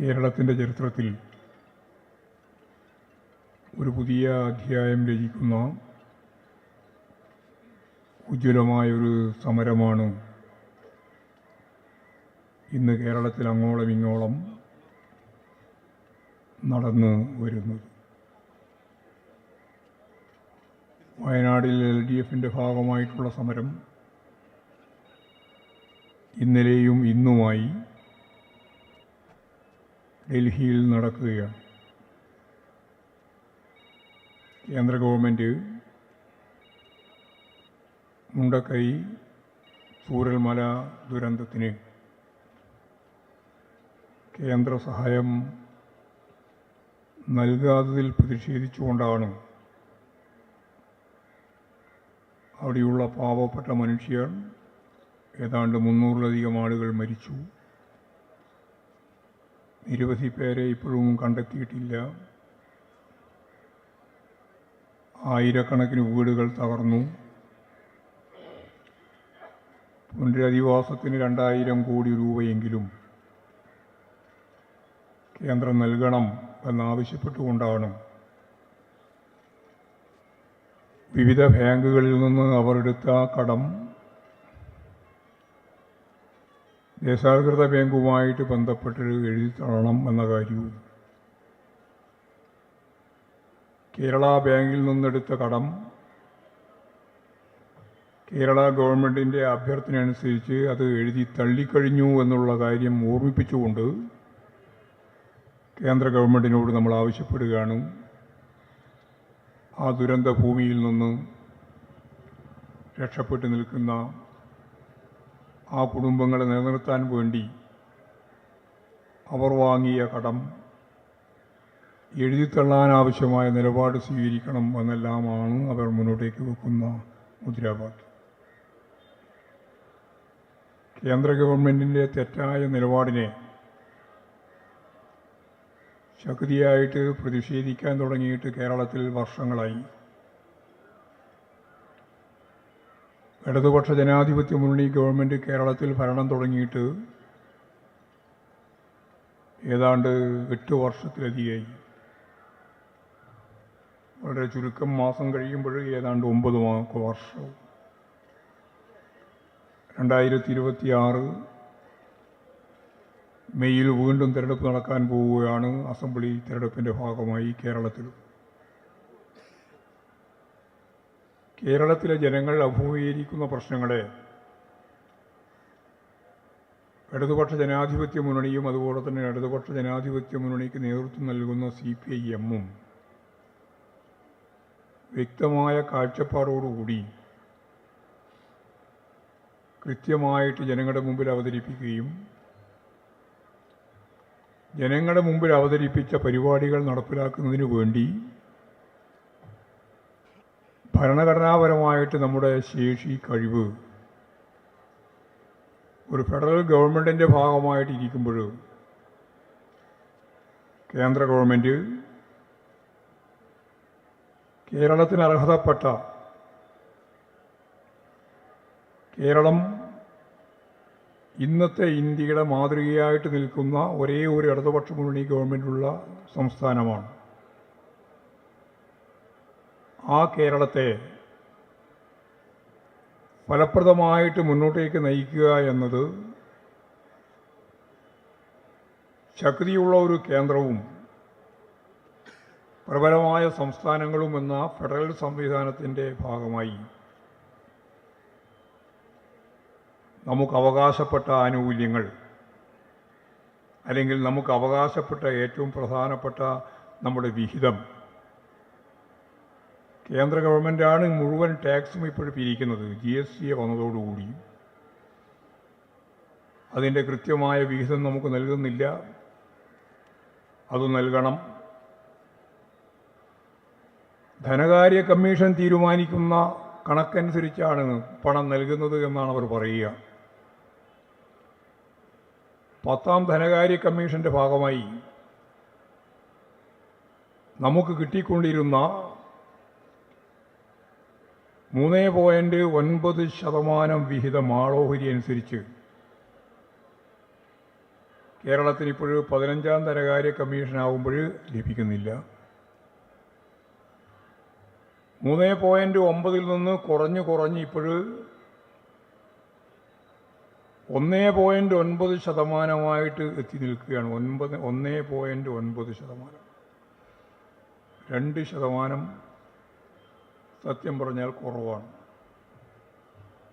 കേരളത്തിൻ്റെ ചരിത്രത്തിൽ ഒരു പുതിയ അധ്യായം രചിക്കുന്ന ഉജ്ജ്വലമായൊരു സമരമാണ് ഇന്ന് കേരളത്തിൽ അങ്ങോളം ഇങ്ങോളം നടന്നു വരുന്നത്. വയനാട്ടിൽ LDFൻ്റെ ഭാഗമായിട്ടുള്ള സമരം ഇന്നലെയും ഇന്നുമായി ഡൽഹിയിൽ നടക്കുകയാണ്. കേന്ദ്ര ഗവൺമെൻറ് മുണ്ടക്കൈ ചൂരൽമല ദുരന്തത്തിന് കേന്ദ്ര സഹായം നൽകാത്തതിൽ പ്രതിഷേധിച്ചുകൊണ്ടാണ് അവിടെയുള്ള പാവപ്പെട്ട മനുഷ്യർ ഏതാണ്ട് 300-ലധികം ആളുകൾ മരിച്ചു. നിരവധി പേരെ ഇപ്പോഴും കണ്ടെത്തിയിട്ടില്ല. ആയിരക്കണക്കിന് വീടുകൾ തകർന്നു. പുനരധിവാസത്തിന് 2000 കോടി രൂപയെങ്കിലും കേന്ദ്രം നൽകണം എന്നാവശ്യപ്പെട്ടുകൊണ്ടാണ് വിവിധ ബാങ്കുകളിൽ നിന്ന് അവർ എടുത്ത കടം ദേശാധികൃത ബാങ്കുമായിട്ട് ബന്ധപ്പെട്ട് എഴുതി തള്ളണം എന്ന കാര്യവും, കേരള ബാങ്കിൽ നിന്നെടുത്ത കടം കേരള ഗവൺമെൻറ്റിൻ്റെ അഭ്യർത്ഥന അനുസരിച്ച് അത് എഴുതി തള്ളിക്കഴിഞ്ഞു എന്നുള്ള കാര്യം ഓർമ്മിപ്പിച്ചുകൊണ്ട് കേന്ദ്ര ഗവൺമെൻറ്റിനോട് നമ്മൾ ആവശ്യപ്പെടുകയാണ്. ആ ദുരന്ത ഭൂമിയിൽ നിന്ന് രക്ഷപ്പെട്ടു നിൽക്കുന്ന ആ കുടുംബങ്ങളെ നിലനിർത്താൻ വേണ്ടി അവർ വാങ്ങിയ കടം എഴുതിത്തള്ളാനാവശ്യമായ നിലപാട് സ്വീകരിക്കണം എന്നെല്ലാമാണ് അവർ മുന്നോട്ടേക്ക് വെക്കുന്ന മുദ്രാവാക്യം. കേന്ദ്ര ഗവൺമെൻറ്റിൻ്റെ തെറ്റായ നിലപാടിനെ ശക്തിയായിട്ട് പ്രതിഷേധിക്കാൻ തുടങ്ങിയിട്ട് കേരളത്തിൽ വർഷങ്ങളായി. ഇടതുപക്ഷ ജനാധിപത്യ മുന്നണി ഗവൺമെൻറ് കേരളത്തിൽ ഭരണം തുടങ്ങിയിട്ട് ഏതാണ്ട് 8 വർഷത്തിലധികമായി. വളരെ ചുരുക്കം മാസം കഴിയുമ്പോൾ ഏതാണ്ട് 9 വർഷവും. 2026 മെയ്യിൽ വീണ്ടും തിരഞ്ഞെടുപ്പ് നടക്കാൻ പോവുകയാണ്. അസംബ്ലി തിരഞ്ഞെടുപ്പിൻ്റെ ഭാഗമായി കേരളത്തിലെ ജനങ്ങൾ അഭിമുഖീകരിക്കുന്ന പ്രശ്നങ്ങളെ ഇടതുപക്ഷ ജനാധിപത്യ മുന്നണിയും അതുപോലെ തന്നെ ഇടതുപക്ഷ ജനാധിപത്യ മുന്നണിക്ക് നേതൃത്വം നൽകുന്ന CPIM-ഉം വ്യക്തമായ കാഴ്ചപ്പാടോടുകൂടി കൃത്യമായിട്ട് ജനങ്ങളുടെ മുമ്പിൽ അവതരിപ്പിക്കുകയും ജനങ്ങളുടെ മുമ്പിൽ അവതരിപ്പിച്ച പരിപാടികൾ നടപ്പിലാക്കുന്നതിന് വേണ്ടി ഭരണഘടനാപരമായിട്ട് നമ്മുടെ ശേഷി, കഴിവ് ഒരു ഫെഡറൽ ഗവൺമെൻറ്റിൻ്റെ ഭാഗമായിട്ടിരിക്കുമ്പോൾ കേന്ദ്ര ഗവൺമെൻറ് കേരളത്തിന് അർഹതപ്പെട്ട കേരളം ഇന്നത്തെ ഇന്ത്യയുടെ മാതൃകയായിട്ട് നിൽക്കുന്ന ഒരേ ഒരു ഇടതുപക്ഷ മുന്നണി ഗവൺമെൻറ്റുള്ള സംസ്ഥാനമാണ്. ആ കേരളത്തെ ഫലപ്രദമായിട്ട് മുന്നോട്ടേക്ക് നയിക്കുക എന്നത് ശക്തിയുള്ള ഒരു കേന്ദ്രവും പ്രബലമായ സംസ്ഥാനങ്ങളും എന്ന ഫെഡറൽ സംവിധാനത്തിൻ്റെ ഭാഗമായി നമുക്ക് അവകാശപ്പെട്ട ആനുകൂല്യങ്ങൾ അല്ലെങ്കിൽ നമുക്ക് അവകാശപ്പെട്ട ഏറ്റവും പ്രധാനപ്പെട്ട നമ്മുടെ വിഹിതം കേന്ദ്ര ഗവൺമെൻറ്റാണ് മുഴുവൻ ടാക്സും ഇപ്പോൾ പിരിക്കുന്നത്. GST വന്നതോടുകൂടി അതിൻ്റെ കൃത്യമായ വിഹിതം നമുക്ക് നൽകുന്നില്ല. അത് നൽകണം. ധനകാര്യ കമ്മീഷൻ തീരുമാനിക്കുന്ന കണക്കനുസരിച്ചാണ് പണം നൽകുന്നത് എന്നാണ് അവർ പറയുക. 10ാം ധനകാര്യ കമ്മീഷൻ്റെ ഭാഗമായി നമുക്ക് കിട്ടിക്കൊണ്ടിരുന്ന 3.9% വിഹിതം ആളോഹരി അനുസരിച്ച് കേരളത്തിന് ഇപ്പോൾ 15ാം ധനകാര്യ കമ്മീഷനാകുമ്പോൾ ലഭിക്കുന്നില്ല. 3.9 നിന്ന് കുറഞ്ഞ് ഇപ്പോൾ 1.9% എത്തി നിൽക്കുകയാണ്. 1.9%. 2% സത്യം പറഞ്ഞാൽ കുറവാണ്.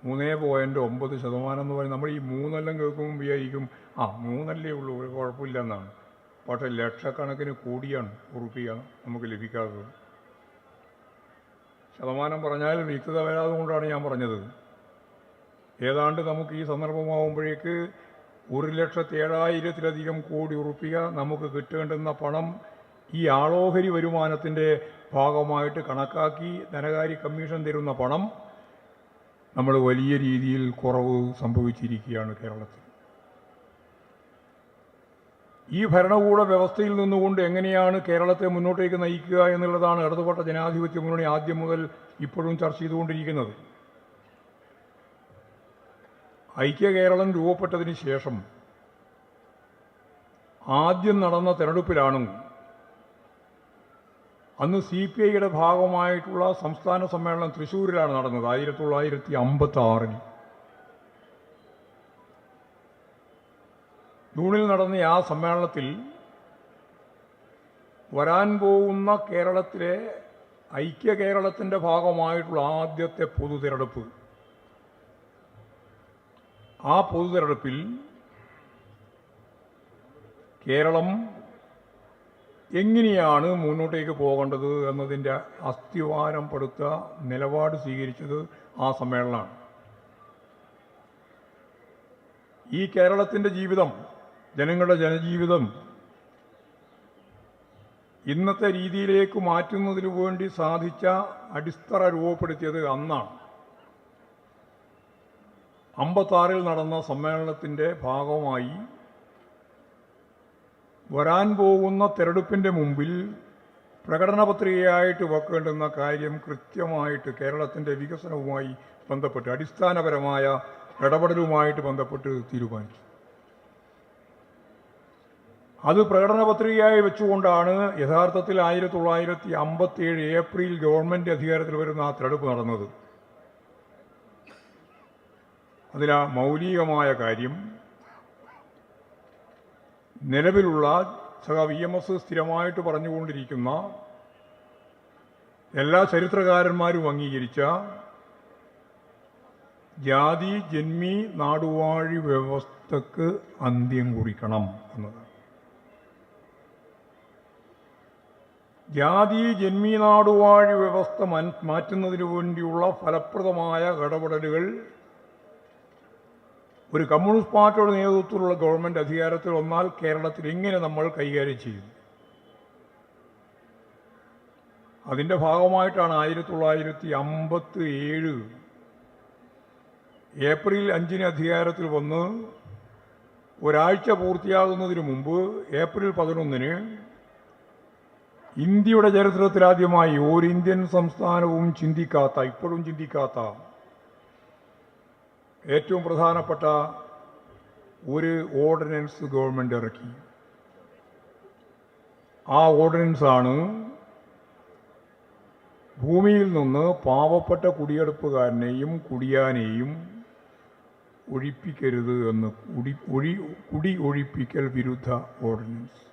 3.9% എന്ന് പറയുന്നത് നമ്മൾ ഈ 3 കേൾക്കുമ്പോൾ വിചാരിക്കും 3 ഉള്ളൂ, ഒരു കുഴപ്പമില്ലെന്നാണ്. പക്ഷേ ലക്ഷക്കണക്കിന് കോടിയാണ് ഉറുപ്പിക നമുക്ക് ലഭിക്കാത്തത്. ശതമാനം പറഞ്ഞാൽ വ്യക്തത വരാതെ കൊണ്ടാണ് ഞാൻ പറഞ്ഞത്. ഏതാണ്ട് നമുക്ക് ഈ സന്ദർഭമാകുമ്പോഴേക്ക് 1,07,000-ലധികം കോടി ഉറുപ്പിക നമുക്ക് കിട്ടേണ്ടുന്ന പണം ഈ ആളോഹരി വരുമാനത്തിൻ്റെ ഭാഗമായിട്ട് കണക്കാക്കി ധനകാര്യ കമ്മീഷൻ തരുന്ന പണം നമ്മൾ വലിയ രീതിയിൽ കുറവ് സംഭവിച്ചിരിക്കുകയാണ് കേരളത്തിൽ. ഈ ഭരണകൂട വ്യവസ്ഥയിൽ നിന്നുകൊണ്ട് എങ്ങനെയാണ് കേരളത്തെ മുന്നോട്ടേക്ക് നയിക്കുക എന്നുള്ളതാണ് ഇടതുപക്ഷ ജനാധിപത്യ മുന്നണി ആദ്യം മുതൽ ഇപ്പോഴും ചർച്ച ചെയ്തുകൊണ്ടിരിക്കുന്നത്. ഐക്യ കേരളം രൂപപ്പെട്ടതിന് ശേഷം ആദ്യം നടന്ന തെരഞ്ഞെടുപ്പിലാണ് അന്ന് CPIയുടെ ഭാഗമായിട്ടുള്ള സംസ്ഥാന സമ്മേളനം തൃശ്ശൂരിലാണ് നടന്നത്. 1956 ജൂണിൽ നടന്ന ആ സമ്മേളനത്തിൽ വരാൻ പോകുന്ന കേരളത്തിലെ ഐക്യ കേരളത്തിൻ്റെ ഭാഗമായിട്ടുള്ള ആദ്യത്തെ പൊതു തിരഞ്ഞെടുപ്പ്, ആ പൊതു തിരഞ്ഞെടുപ്പിൽ കേരളം എങ്ങനെയാണ് മുന്നോട്ടേക്ക് പോകേണ്ടത് എന്നതിൻ്റെ അസ്ഥിവാരം പടുത്ത നിലപാട് സ്വീകരിച്ചത് ആ സമ്മേളനമാണ്. ഈ കേരളത്തിൻ്റെ ജീവിതം, ജനങ്ങളുടെ ജനജീവിതം ഇന്നത്തെ രീതിയിലേക്ക് മാറ്റുന്നതിനു വേണ്ടി സാധിച്ച അടിത്തറ രൂപപ്പെടുത്തിയത് അന്നാണ്. 56 നടന്ന സമ്മേളനത്തിൻ്റെ ഭാഗമായി വരാൻ പോകുന്ന തെരഞ്ഞെടുപ്പിൻ്റെ മുമ്പിൽ പ്രകടന പത്രികയായിട്ട് വെക്കേണ്ടുന്ന കാര്യം കൃത്യമായിട്ട് കേരളത്തിൻ്റെ വികസനവുമായി ബന്ധപ്പെട്ട് അടിസ്ഥാനപരമായ ഇടപെടലുമായിട്ട് ബന്ധപ്പെട്ട് തീരുമാനിച്ചു. അത് പ്രകടന പത്രികയായി വെച്ചുകൊണ്ടാണ് യഥാർത്ഥത്തിൽ 1957 ഏപ്രിൽ ഗവൺമെൻറ് അധികാരത്തിൽ വരുന്ന ആ തെരഞ്ഞെടുപ്പ് നടന്നത്. അതിലെ മൗലികമായ കാര്യം, നിലവിലുള്ള VMS സ്ഥിരമായിട്ട് പറഞ്ഞുകൊണ്ടിരിക്കുന്ന എല്ലാ ചരിത്രകാരന്മാരും അംഗീകരിച്ച ജാതി ജന്മി നാടുവാഴി വ്യവസ്ഥക്ക് അന്ത്യം കുറിക്കണം എന്നതാണ്. ജാതി ജന്മി നാടുവാഴി വ്യവസ്ഥ മാറ്റുന്നതിനു വേണ്ടിയുള്ള ഫലപ്രദമായ ഇടപെടലുകൾ ഒരു കമ്മ്യൂണിസ്റ്റ് പാർട്ടിയുടെ നേതൃത്വത്തിലുള്ള ഗവൺമെൻറ് അധികാരത്തിൽ വന്നാൽ കേരളത്തിൽ എങ്ങനെ നമ്മൾ കൈകാര്യം ചെയ്യും? അതിൻ്റെ ഭാഗമായിട്ടാണ് 1957 ഏപ്രിൽ 5 അധികാരത്തിൽ വന്ന് ഒരാഴ്ച പൂർത്തിയാകുന്നതിന് മുമ്പ് ഏപ്രിൽ 11 ഇന്ത്യയുടെ ചരിത്രത്തിലാദ്യമായി ഒരു ഇന്ത്യൻ സംസ്ഥാനവും ചിന്തിക്കാത്ത, ഇപ്പോഴും ചിന്തിക്കാത്ത ഏറ്റവും പ്രധാനപ്പെട്ട ഒരു ഓർഡിനൻസ് ഗവൺമെൻറ് ഇറക്കി. ആ ഓർഡിനൻസാണ് ഭൂമിയിൽ നിന്ന് പാവപ്പെട്ട കുടിയെടുപ്പുകാരനെയും കുടിയാനെയും ഒഴിപ്പിക്കരുത് എന്ന്, കുടി ഒഴിപ്പിക്കൽ വിരുദ്ധ ഓർഡിനൻസ്.